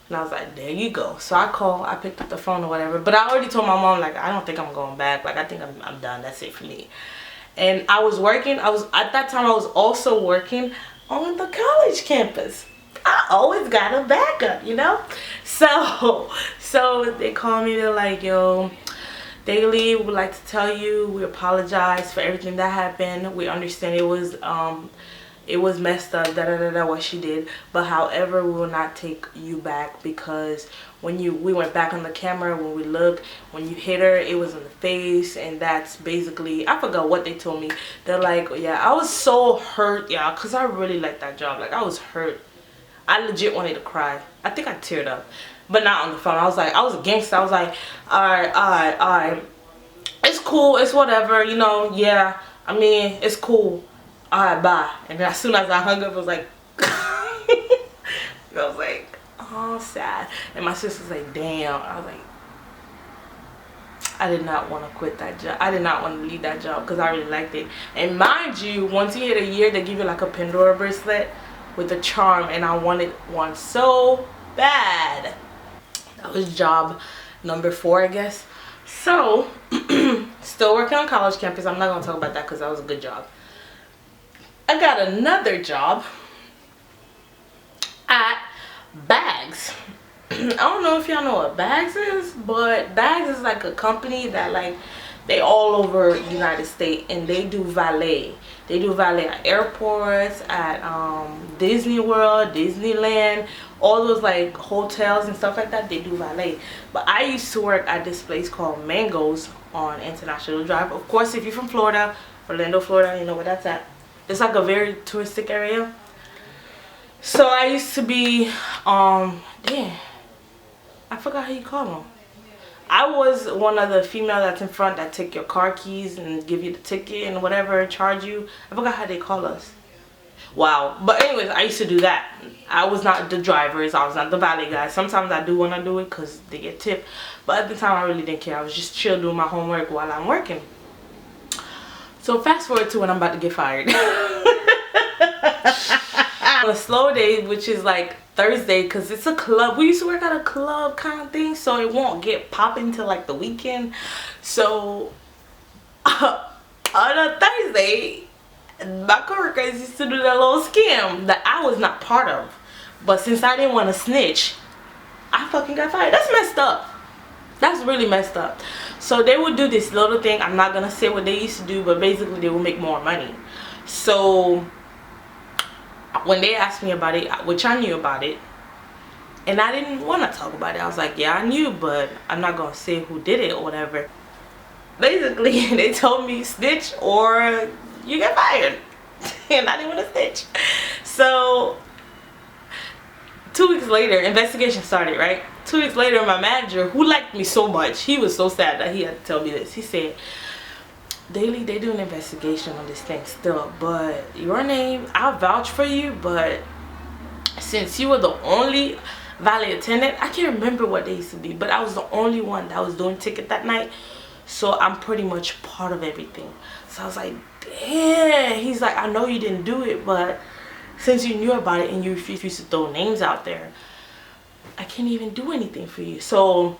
And I was like, there you go. So I picked up the phone or whatever. But I already told my mom, like, I don't think I'm going back. Like, I think I'm done. That's it for me. And I was working. At that time, I was also working on the college campus. I always got a backup, you know? So they called me. They're like, yo, Daily, would like to tell you we apologize for everything that happened. We understand it was messed up, what she did, but however we will not take you back, because when we went back on the camera, when we looked, when you hit her, it was in the face. And that's basically, I forgot what they told me. They're like, yeah, I was so hurt, y'all, because I really liked that job. Like, I was hurt. I legit wanted to cry. I think I teared up, but not on the phone. I was a gangster. I was like, alright, it's cool, it's whatever, you know, yeah, I mean, it's cool, alright, bye. And then as soon as I hung up, I was like, I was like, oh, sad. And my sister was like, damn. I was like, I did not want to quit that job. I did not want to leave that job because I really liked it. And mind you, once you hit a year, they give you like a Pandora bracelet with a charm, and I wanted one so bad. That was job number 4, I guess. So still working on college campus. I'm not gonna talk about that because that was a good job. I got another job at Bags. I don't know if y'all know what Bags is, but Bags is like a company that, like, they all over the United States, and they do valet. They do valet at airports, at Disney World, Disneyland, all those like hotels and stuff like that. They do valet. But I used to work at this place called Mangoes on International Drive. Of course, if you're from Florida, Orlando, Florida, you know where that's at. It's like a very touristic area. So I used to be, damn, I forgot how you call them. I was one of the female that's in front that take your car keys and give you the ticket and whatever, charge you. I forgot how they call us. Wow. But anyways, I used to do that. I was not the drivers. I was not the valet guy. Sometimes I do when I do it because they get tipped. But at the time, I really didn't care. I was just chill doing my homework while I'm working. So fast forward to when I'm about to get fired. On a slow day, which is like Thursday, because it's a club. We used to work at a club kind of thing, so it won't get popping till like the weekend. So on a Thursday, my coworkers used to do that little scam that I was not part of. But since I didn't want to snitch, I fucking got fired. That's messed up. That's really messed up. So they would do this little thing. I'm not gonna say what they used to do, but basically they would make more money. So when they asked me about it, which I knew about it, and I didn't want to talk about it. I was like, yeah, I knew, but I'm not gonna say who did it or whatever. Basically, they told me snitch or you get fired. And I didn't want to snitch. So 2 weeks later, investigation started, right? 2 weeks later, my manager, who liked me so much, he was so sad that he had to tell me this. He said, Daily, they do an investigation on this thing still, but your name, I'll vouch for you, but since you were the only valet attendant, I can't remember what they used to be, but I was the only one that was doing ticket that night, so I'm pretty much part of everything. So I was like, damn. He's like, I know you didn't do it, but since you knew about it and you refused to throw names out there, I can't even do anything for you. So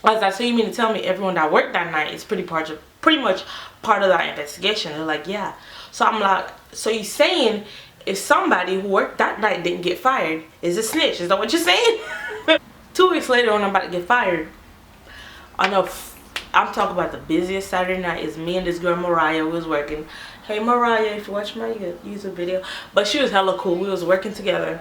I was like, so you mean to tell me everyone that worked that night is pretty much part of that investigation? They're like, yeah. So I'm like, so you're saying if somebody who worked that night didn't get fired, is a snitch? Is that what you're saying? 2 weeks later, when I'm about to get fired, I know I'm talking about the busiest Saturday night. Is me and this girl Mariah. We was working. Hey Mariah, if you watch my YouTube video, but she was hella cool. We was working together.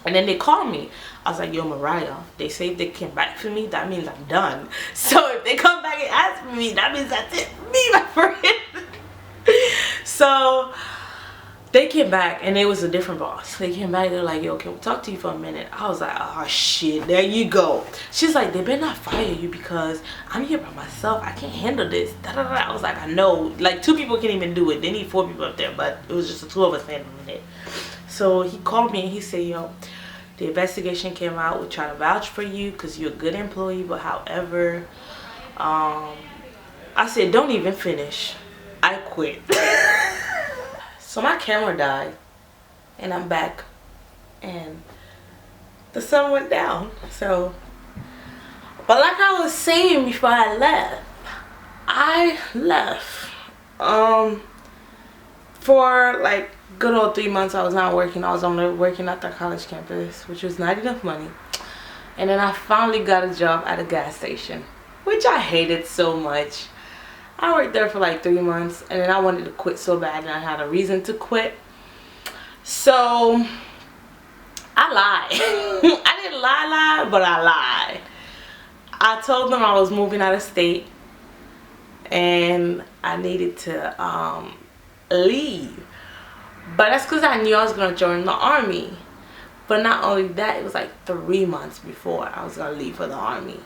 And then they called me. I was like, yo, Mariah, they say if they came back for me, that means I'm done. So if they come back and ask for me, that means that's it. Me, my friend. So they came back, and it was a different boss. They came back, they're like, yo, can we talk to you for a minute? I was like, oh shit, there you go. She's like, they better not fire you because I'm here by myself. I can't handle this. Da, da, da. I was like, I know. Like, 2 people can't even do it. They need 4 people up there, but it was just the 2 of us handling it. So he called me and he said, yo, the investigation came out. We try to vouch for you because you're a good employee, but however, I said, don't even finish. I quit. So my camera died and I'm back, and the sun went down. So, but like I was saying before I left for like good old 3 months. I was not working. I was only working at the college campus, which was not enough money. And then I finally got a job at a gas station, which I hated so much. I worked there for like 3 months, and then I wanted to quit so bad, and I had a reason to quit. So I lied. I didn't lie, but I lied. I told them I was moving out of state and I needed to leave. But that's because I knew I was going to join the army. But not only that, it was like 3 months before I was going to leave for the army.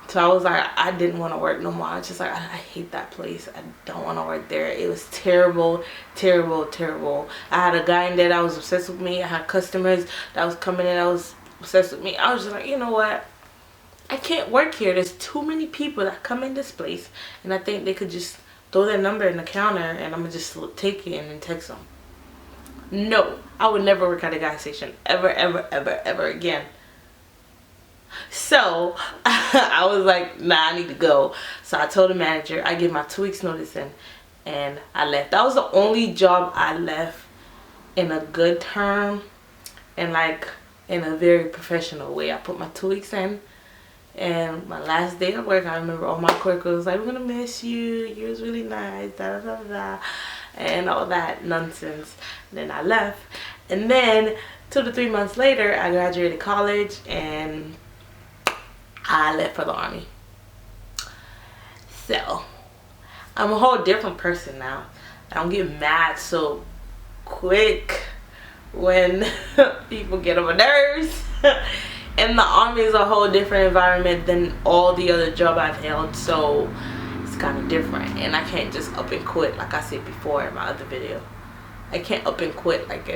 So I was like, I didn't want to work no more. I was just like, I hate that place. I don't want to work there. It was terrible, terrible, terrible. I had a guy in there that was obsessed with me. I had customers that was coming in that was obsessed with me. I was just like, you know what? I can't work here. There's too many people that come in this place, and I think they could just throw their number in the counter, and I'm going to just take it and then text them. No, I would never work at a gas station. Ever, ever, ever, ever again. So I was like, nah, I need to go. So I told the manager, I gave my 2 weeks notice in, and I left. That was the only job I left in a good term and like in a very professional way. I put my 2 weeks in, and my last day of work, I remember all my coworkers was like, we're gonna miss you, you was really nice, da da da da, and all that nonsense. And then I left, and then 2 to 3 months later, I graduated college and I left for the army. So I'm a whole different person now. I don't get mad so quick when people get on my nerves. And the army is a whole different environment than all the other jobs I've held, so it's kind of different. And I can't just up and quit like I said before in my other video. I can't up and quit like